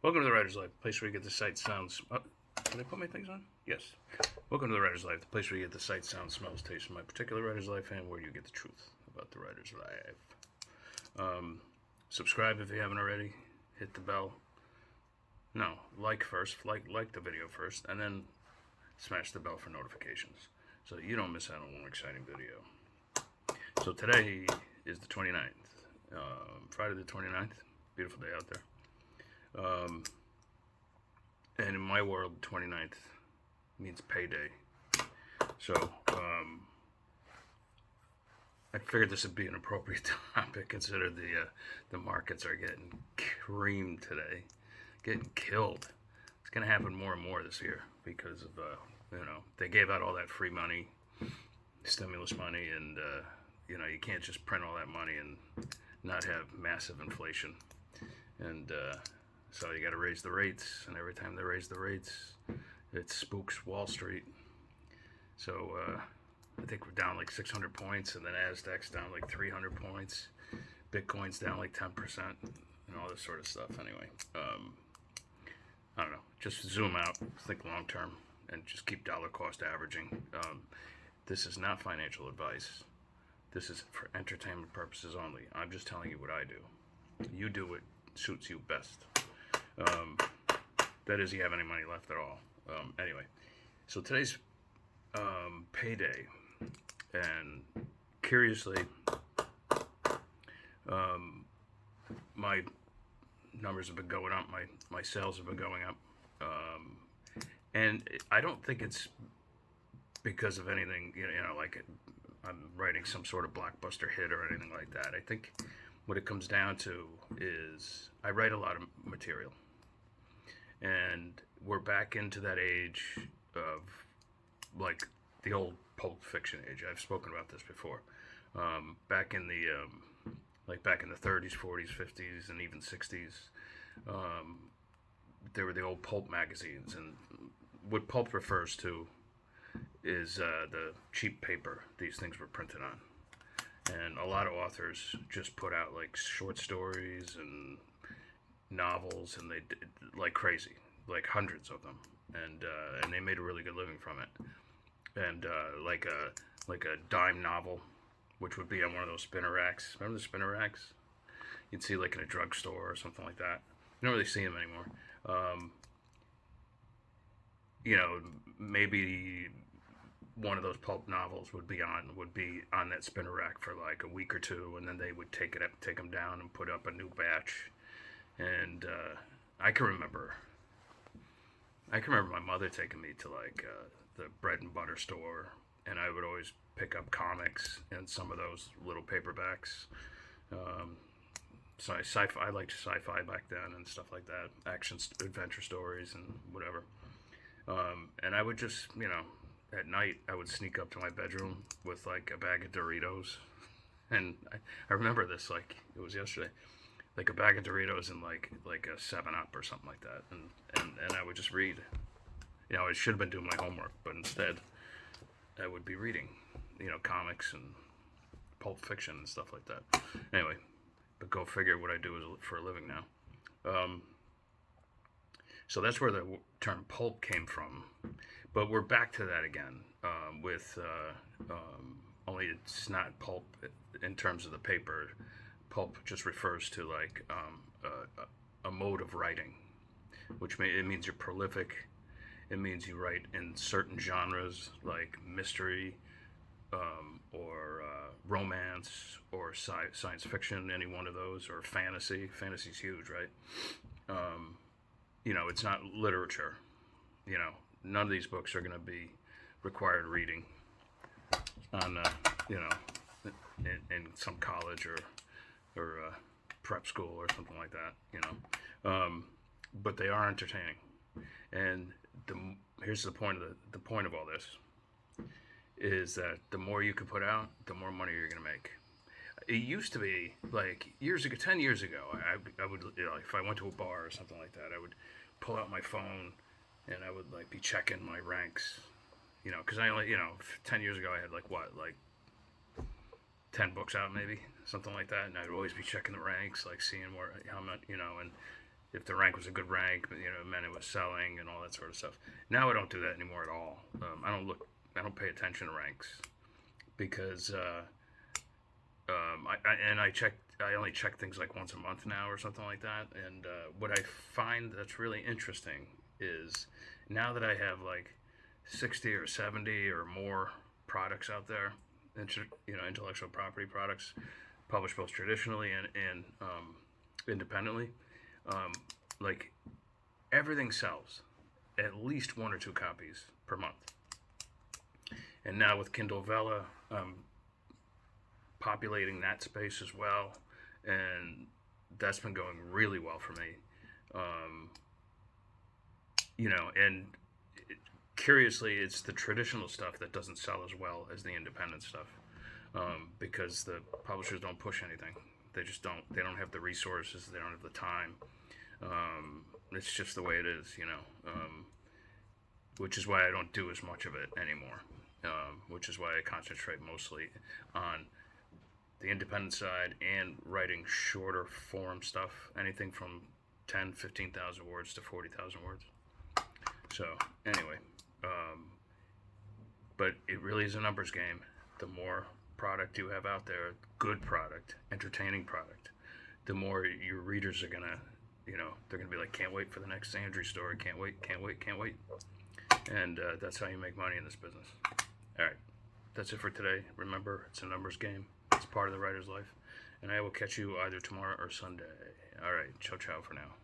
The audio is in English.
Welcome to the Writer's Life, the place where you get the sight, sounds. Can I put my things on? Yes. Welcome to the Writer's Life, the place where you get the sight, sounds, smells, tastes of my particular writer's life, and where you get the truth about the writer's life. Subscribe if you haven't already. Hit the bell. No, like first. Like the video first, and then smash the bell for notifications so that you don't miss out on one exciting video. So today is the 29th. Friday the 29th. Beautiful day out there. And in my world, 29th means payday. So, I figured this would be an appropriate topic, considering the markets are getting creamed today, getting killed. It's going to happen more and more this year because of, they gave out all that free money, stimulus money, and, you can't just print all that money and not have massive inflation. And, so you got to raise the rates, and every time they raise the rates, it spooks Wall Street. So I think we're down like 600 points, and then Nasdaq's down like 300 points. Bitcoin's down like 10%, and all this sort of stuff. Anyway, I don't know. Just zoom out, think long term, and just keep dollar cost averaging. This is not financial advice. This is for entertainment purposes only. I'm just telling you what I do. You do what suits you best. That is, you have any money left at all. Anyway, so today's payday, and curiously, my numbers have been going up. My sales have been going up, and I don't think it's because of anything. Like I'm writing some sort of blockbuster hit or anything like that. I think what it comes down to is I write a lot of material. And we're back into that age of, like, the old pulp fiction age. I've spoken about this before. Back in the 30s, 40s, 50s, and even 60s, there were the old pulp magazines. And what pulp refers to is the cheap paper these things were printed on. And a lot of authors just put out, like, short stories and novels, and they did like crazy, like hundreds of them, and they made a really good living from it. And like a dime novel, which would be on one of those spinner racks. Remember the spinner racks? You'd see like in a drugstore or something like that. You don't really see them anymore. Maybe one of those pulp novels would be on that spinner rack for like a week or two, and then they would take them down and put up a new batch. And I can remember my mother taking me to like the bread and butter store, and I would always pick up comics and some of those little paperbacks. So I liked sci-fi back then and stuff like that, action adventure stories and whatever. And I would just, at night I would sneak up to my bedroom with like a bag of Doritos, and I remember this like it was yesterday. Like a bag of Doritos and like a 7-Up or something like that, and I would just read. I should have been doing my homework, but instead I would be reading, comics and pulp fiction and stuff like that. Anyway, but go figure what I do for a living now. So that's where the term pulp came from, but we're back to that again with only it's not pulp in terms of the paper. Pulp just refers to like a mode of writing, which it means you're prolific. It means you write in certain genres like mystery, or romance, or science fiction, any one of those, or fantasy. Fantasy's huge, right? It's not literature. None of these books are going to be required reading on, in some college or prep school or something like that, but they are entertaining. And here's the point of all this is that the more you can put out, the more money you're going to make. It used to be like 10 years ago, I would, if I went to a bar or something like that, I would pull out my phone and I would like be checking my ranks, because I only, 10 years ago I had like 10 books out maybe, something like that, and I'd always be checking the ranks, like seeing how much, and if the rank was a good rank, you know, it meant it was selling and all that sort of stuff. Now I don't do that anymore at all. I don't pay attention to ranks because I only check things like once a month now or something like that. And what I find that's really interesting is now that I have like 60 or 70 or more products out there, you know, intellectual property products published both traditionally and independently, um, like everything sells at least one or two copies per month. And now with Kindle Vella, populating that space as well, and that's been going really well for me. Um, you know, and curiously, it's the traditional stuff that doesn't sell as well as the independent stuff, because the publishers don't push anything. They just don't. They don't have the resources. They don't have the time. It's just the way it is, you know. Which is why I don't do as much of it anymore. Which is why I concentrate mostly on the independent side and writing shorter form stuff, anything from 10, 15,000 words to 40,000 words. So, anyway, but it really is a numbers game. The more product you have out there, good product, entertaining product, the more your readers are gonna, you know, they're gonna be like, can't wait for the next Andrew story, can't wait, can't wait, can't wait. And that's how you make money in this business. All right, that's it for today. Remember, it's a numbers game. It's part of the writer's life. And I will catch you either tomorrow or Sunday. All right, ciao, ciao for now.